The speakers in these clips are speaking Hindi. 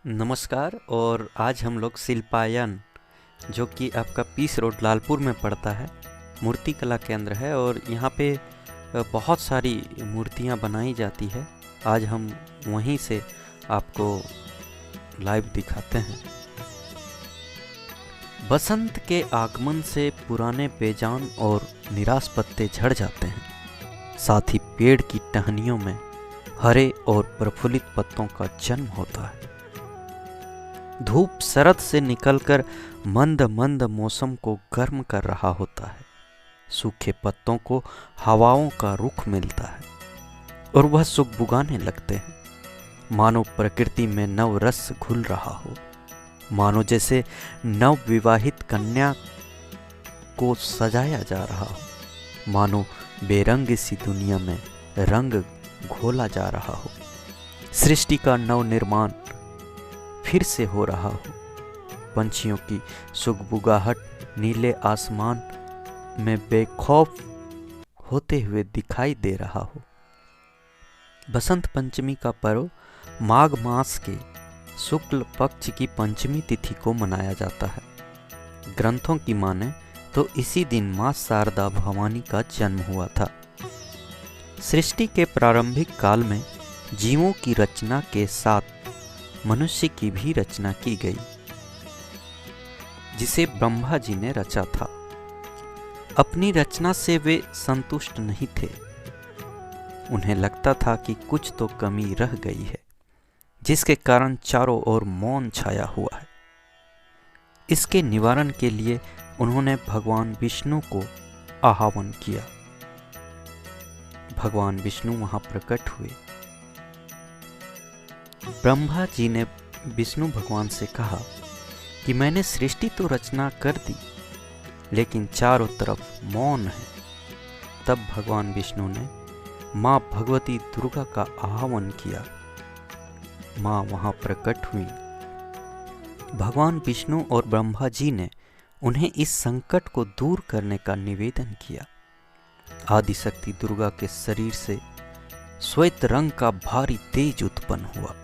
नमस्कार। और आज हम लोग शिल्पायन, जो कि आपका पीस रोड लालपुर में पड़ता है, मूर्ति कला केंद्र है और यहाँ पे बहुत सारी मूर्तियाँ बनाई जाती है। आज हम वहीं से आपको लाइव दिखाते हैं। बसंत के आगमन से पुराने बेजान और निराश पत्ते झड़ जाते हैं, साथ ही पेड़ की टहनियों में हरे और प्रफुल्लित पत्तों का जन्म होता है। धूप शरद से निकलकर मंद मंद मौसम को गर्म कर रहा होता है। सूखे पत्तों को हवाओं का रुख मिलता है और वह सुगबुगाने लगते हैं, मानो प्रकृति में नव रस घुल रहा हो, मानो जैसे नव विवाहित कन्या को सजाया जा रहा हो, मानो बेरंग सी दुनिया में रंग घोला जा रहा हो। सृष्टि का नव निर्माण फिर से हो रहा हो। पंछियों की सुगबुगाहट नीले आसमान में बेखौफ होते हुए दिखाई दे रहा हो। बसंत पंचमी का पर्व माघ मास के शुक्ल पक्ष की पंचमी तिथि को मनाया जाता है। ग्रंथों की माने तो इसी दिन मां शारदा भवानी का जन्म हुआ था। सृष्टि के प्रारंभिक काल में जीवों की रचना के साथ मनुष्य की भी रचना की गई, जिसे ब्रह्मा जी ने रचा था। अपनी रचना से वे संतुष्ट नहीं थे। उन्हें लगता था कि कुछ तो कमी रह गई है, जिसके कारण चारों ओर मौन छाया हुआ है। इसके निवारण के लिए उन्होंने भगवान विष्णु को आह्वान किया। भगवान विष्णु वहां प्रकट हुए। ब्रह्मा जी ने विष्णु भगवान से कहा कि मैंने सृष्टि तो रचना कर दी, लेकिन चारों तरफ मौन है। तब भगवान विष्णु ने मां भगवती दुर्गा का आह्वान किया। मां वहां प्रकट हुई। भगवान विष्णु और ब्रह्मा जी ने उन्हें इस संकट को दूर करने का निवेदन किया। आदिशक्ति दुर्गा के शरीर से श्वेत रंग का भारी तेज उत्पन्न हुआ,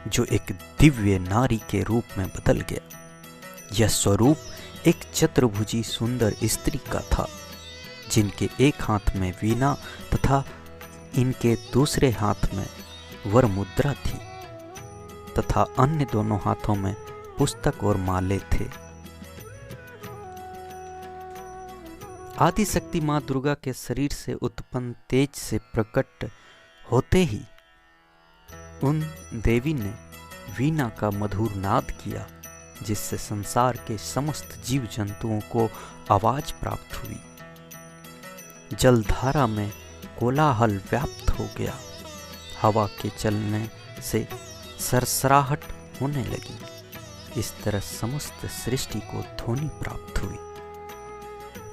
जो एक दिव्य नारी के रूप में बदल गया। यह स्वरूप एक चतुर्भुजी सुंदर स्त्री का था, जिनके एक हाथ में वीणा तथा इनके दूसरे हाथ में वर मुद्रा थी, तथा अन्य दोनों हाथों में पुस्तक और माले थे। आदिशक्ति मां दुर्गा के शरीर से उत्पन्न तेज से प्रकट होते ही उन देवी ने वीणा का मधुर नाद किया, जिससे संसार के समस्त जीव जंतुओं को आवाज प्राप्त हुई। जलधारा में कोलाहल व्याप्त हो गया। हवा के चलने से सरसराहट होने लगी। इस तरह समस्त सृष्टि को ध्वनि प्राप्त हुई।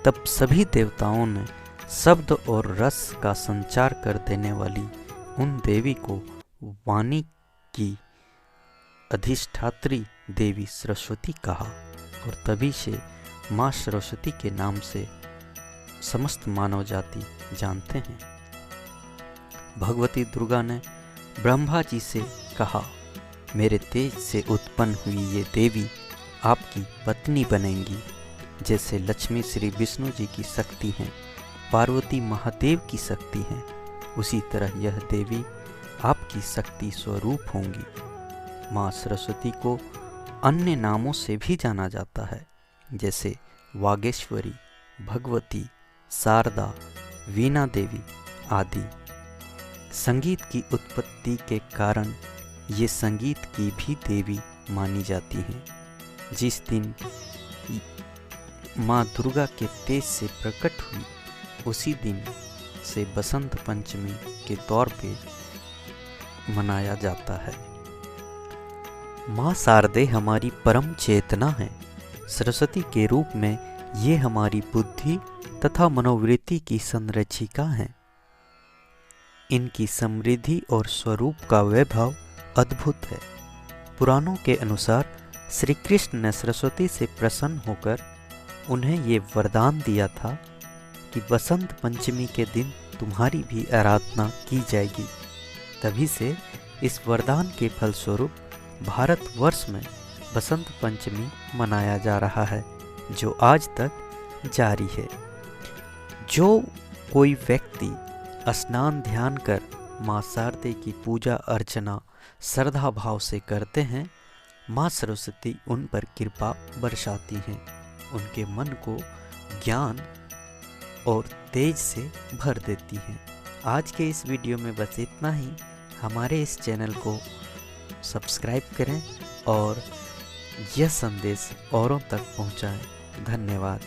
तब सभी देवताओं ने शब्द और रस का संचार कर देने वाली उन देवी को वाणी की अधिष्ठात्री देवी सरस्वती कहा, और तभी से मां सरस्वती के नाम से समस्त मानव जाति जानते हैं। भगवती दुर्गा ने ब्रह्मा जी से कहा, मेरे तेज से उत्पन्न हुई ये देवी आपकी पत्नी बनेंगी। जैसे लक्ष्मी श्री विष्णु जी की शक्ति हैं, पार्वती महादेव की शक्ति हैं, उसी तरह यह देवी आपकी शक्ति स्वरूप होंगी। मां सरस्वती को अन्य नामों से भी जाना जाता है, जैसे वागेश्वरी, भगवती, शारदा, वीणा देवी आदि। संगीत की उत्पत्ति के कारण ये संगीत की भी देवी मानी जाती हैं। जिस दिन मां दुर्गा के तेज से प्रकट हुई, उसी दिन से बसंत पंचमी के तौर पे मनाया जाता है। मां शारदे हमारी परम चेतना है। सरस्वती के रूप में ये हमारी बुद्धि तथा मनोवृत्ति की संरक्षिका हैं। इनकी समृद्धि और स्वरूप का वैभव अद्भुत है। पुराणों के अनुसार श्री कृष्ण ने सरस्वती से प्रसन्न होकर उन्हें ये वरदान दिया था कि बसंत पंचमी के दिन तुम्हारी भी आराधना की जाएगी। तभी से इस वरदान के फलस्वरूप भारतवर्ष में बसंत पंचमी मनाया जा रहा है, जो आज तक जारी है। जो कोई व्यक्ति स्नान ध्यान कर माँ शारदे की पूजा अर्चना श्रद्धा भाव से करते हैं, माँ सरस्वती उन पर कृपा बरसाती हैं, उनके मन को ज्ञान और तेज से भर देती हैं। आज के इस वीडियो में बस इतना ही। हमारे इस चैनल को सब्सक्राइब करें और यह संदेश औरों तक पहुंचाएं। धन्यवाद।